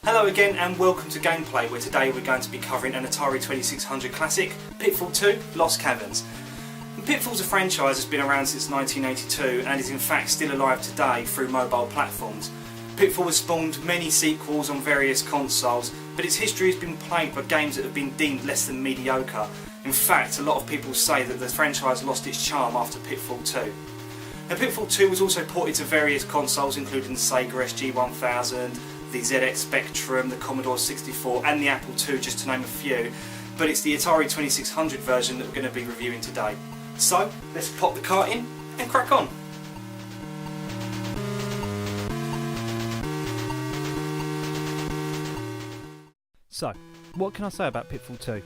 Hello again and welcome to Gameplay, where today we're going to be covering an Atari 2600 classic, Pitfall 2 Lost Caverns. And Pitfall's a franchise that's been around since 1982 and is in fact still alive today through mobile platforms. Pitfall has spawned many sequels on various consoles, but its history has been plagued by games that have been deemed less than mediocre. In fact, a lot of people say that the franchise lost its charm after Pitfall 2. Now, Pitfall 2 was also ported to various consoles including the Sega SG-1000, the ZX Spectrum, the Commodore 64 and the Apple II, just to name a few, but it's the Atari 2600 version that we're going to be reviewing today. So let's pop the cart in and crack on. So, what can I say about Pitfall 2?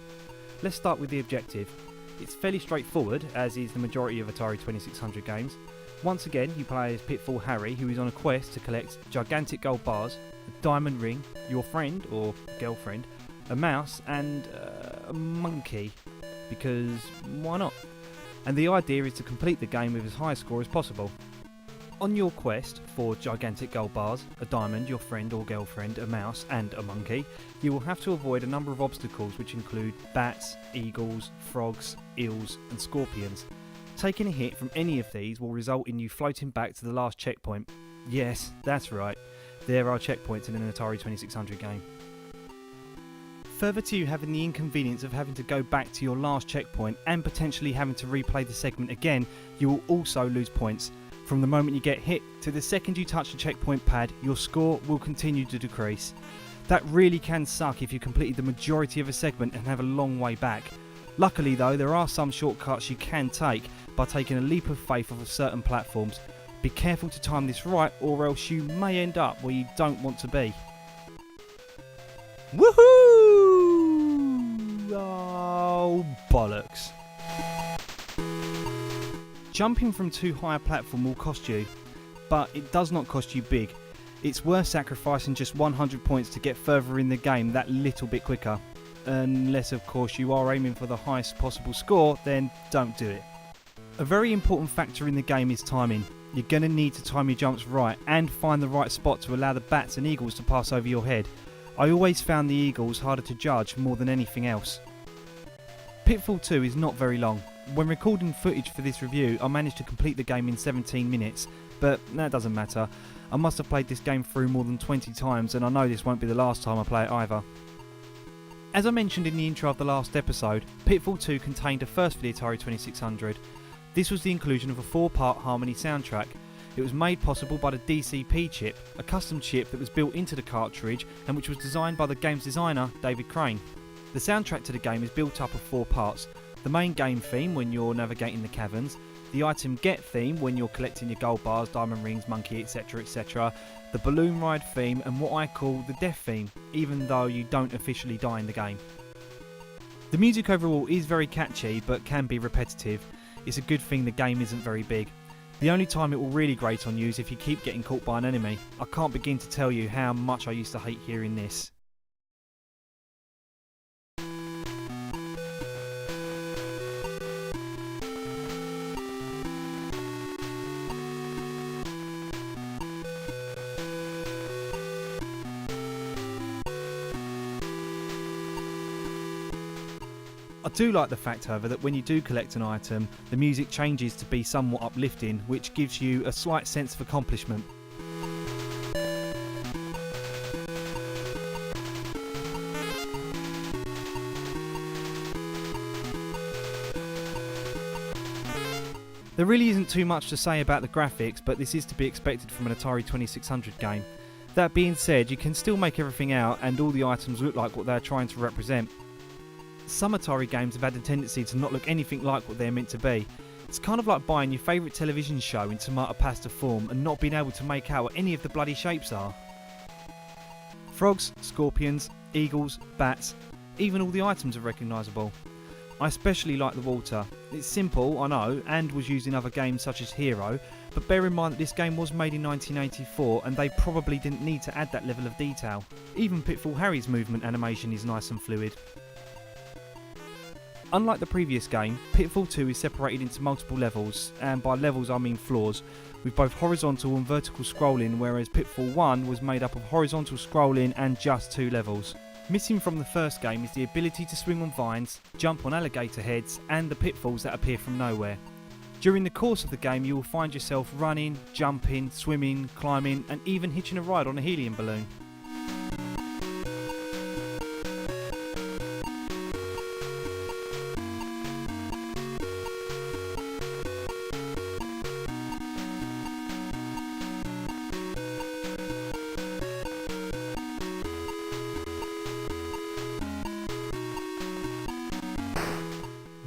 Let's start with the objective. It's fairly straightforward, as is the majority of Atari 2600 games. Once again, you play as Pitfall Harry, who is on a quest to collect gigantic gold bars, a diamond ring, your friend or girlfriend, a mouse and a monkey, because why not? And the idea is to complete the game with as high a score as possible. On your quest for gigantic gold bars, a diamond, your friend or girlfriend, a mouse and a monkey, you will have to avoid a number of obstacles which include bats, eagles, frogs, eels and scorpions. Taking a hit from any of these will result in you floating back to the last checkpoint. Yes, that's right, there are checkpoints in an Atari 2600 game. Further to you having the inconvenience of having to go back to your last checkpoint and potentially having to replay the segment again, you will also lose points. From the moment you get hit to the second you touch the checkpoint pad, your score will continue to decrease. That really can suck if you completed the majority of a segment and have a long way back. Luckily though, there are some shortcuts you can take by taking a leap of faith off of certain platforms. Be careful to time this right, or else you may end up where you don't want to be. Woohoo! Oh, bollocks. Jumping from too high a platform will cost you, but it does not cost you big. It's worth sacrificing just 100 points to get further in the game that little bit quicker. Unless of course you are aiming for the highest possible score, then don't do it. A very important factor in the game is timing. You're going to need to time your jumps right and find the right spot to allow the bats and eagles to pass over your head. I always found the eagles harder to judge more than anything else. Pitfall 2 is not very long. When recording footage for this review, I managed to complete the game in 17 minutes, but that doesn't matter. I must have played this game through more than 20 times and I know this won't be the last time I play it either. As I mentioned in the intro of the last episode, Pitfall 2 contained a first for the Atari 2600. This was the inclusion of a 4-part harmony soundtrack. It was made possible by the DCP chip, a custom chip that was built into the cartridge and which was designed by the game's designer, David Crane. The soundtrack to the game is built up of 4 parts. The main game theme when you're navigating the caverns, the item get theme when you're collecting your gold bars, diamond rings, monkey, etc, etc, the balloon ride theme and what I call the death theme, even though you don't officially die in the game. The music overall is very catchy but can be repetitive. It's a good thing the game isn't very big. The only time it will really grate on you is if you keep getting caught by an enemy. I can't begin to tell you how much I used to hate hearing this. I do like the fact, however, that when you do collect an item, the music changes to be somewhat uplifting, which gives you a slight sense of accomplishment. There really isn't too much to say about the graphics, but this is to be expected from an Atari 2600 game. That being said, you can still make everything out and all the items look like what they're trying to represent. Some Atari games have had a tendency to not look anything like what they're meant to be. It's kind of like buying your favourite television show in tomato pasta form and not being able to make out what any of the bloody shapes are. Frogs, scorpions, eagles, bats, even all the items are recognisable. I especially like the water. It's simple, I know, and was used in other games such as Hero, but bear in mind that this game was made in 1984 and they probably didn't need to add that level of detail. Even Pitfall Harry's movement animation is nice and fluid. Unlike the previous game, Pitfall 2 is separated into multiple levels, and by levels I mean floors, with both horizontal and vertical scrolling, whereas Pitfall 1 was made up of horizontal scrolling and just 2 levels. Missing from the first game is the ability to swing on vines, jump on alligator heads, and the pitfalls that appear from nowhere. During the course of the game you will find yourself running, jumping, swimming, climbing, and even hitching a ride on a helium balloon.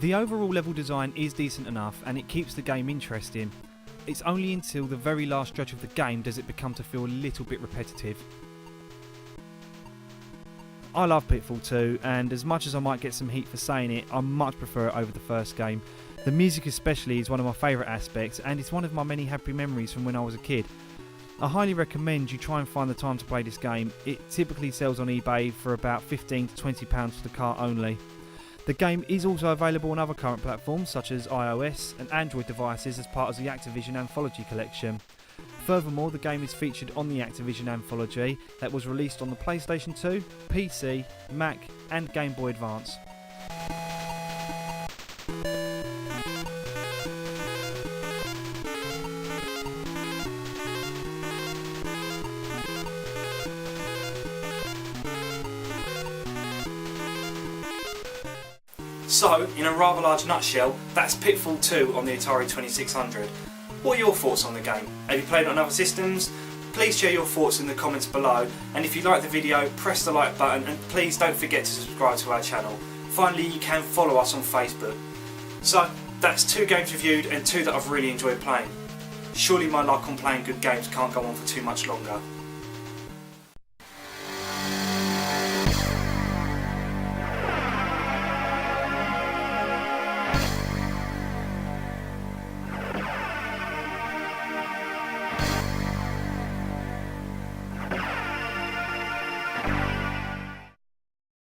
The overall level design is decent enough and it keeps the game interesting. It's only until the very last stretch of the game does it become to feel a little bit repetitive. I love Pitfall 2, and as much as I might get some heat for saying it, I much prefer it over the first game. The music especially is one of my favourite aspects, and it's one of my many happy memories from when I was a kid. I highly recommend you try and find the time to play this game. It typically sells on eBay for about £15 to £20 for the cart only. The game is also available on other current platforms such as iOS and Android devices as part of the Activision Anthology collection. Furthermore, the game is featured on the Activision Anthology that was released on the PlayStation 2, PC, Mac and Game Boy Advance. So, in a rather large nutshell, that's Pitfall 2 on the Atari 2600. What are your thoughts on the game? Have you played it on other systems? Please share your thoughts in the comments below, and if you like the video, press the like button and please don't forget to subscribe to our channel. Finally, you can follow us on Facebook. So, that's 2 games reviewed and 2 that I've really enjoyed playing. Surely my luck on playing good games can't go on for too much longer.